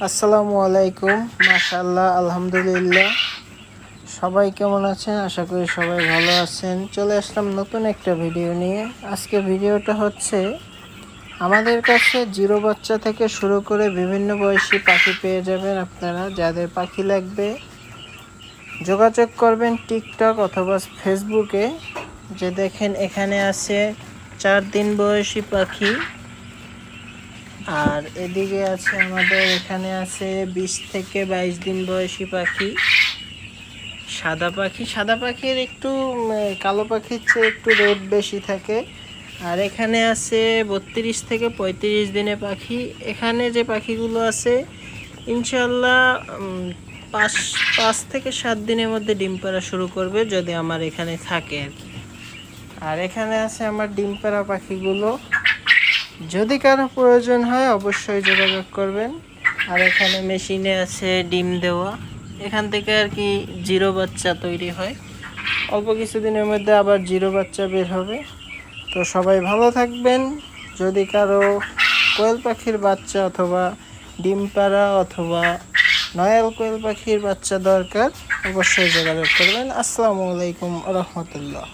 আসসালামু আলাইকুম। মাশাআল্লাহ, আলহামদুলিল্লাহ। সবাই কেমন আছেন? আশা করি সবাই ভালো আছেন। চলে আসলাম নতুন একটা ভিডিও নিয়ে। আজকে ভিডিওটা হচ্ছে আমাদের কাছে জিরো বাচ্চা থেকে শুরু করে বিভিন্ন বয়সী পাখি পেয়ে যাবেন। আপনারা যাদের পাখি লাগবে যোগাযোগ করবেন টিকটক অথবা ফেসবুকে। যে দেখেন এখানে আছে 4 দিন বয়সী পাখি, আর এদিকে আছে আমাদের এখানে আছে 20 থেকে 22 দিন বয়সী পাখি। সাদা পাখির একটু কালো পাখির চেয়ে একটু রেট বেশি থাকে। আর এখানে আছে 32 থেকে 35 দিনে পাখি। এখানে যে পাখিগুলো আছে ইনশাল্লাহ 5 থেকে 7 দিনের মধ্যে ডিম পাড়া শুরু করবে, যদি আমার এখানে থাকে আর কি। আর এখানে আছে আমার ডিম পাড়া পাখিগুলো। যদি কারো প্রয়োজন হয় অবশ্যই যোগাযোগ করবেন। আর এখানে মেশিনে আছে ডিম দেওয়া, এখান থেকে আর কি জিরো বাচ্চা তৈরি হয়। অল্প কিছুদিনের মধ্যে আবার জিরো বাচ্চা বের হবে। তো সবাই ভালো থাকবেন। যদি কারো কোয়েল পাখির বাচ্চা অথবা ডিম পাড়া অথবা নয়াল কোয়েল পাখির বাচ্চা দরকার অবশ্যই যোগাযোগ করবেন। আসসালামু আলাইকুম ওয়া রাহমাতুল্লাহ।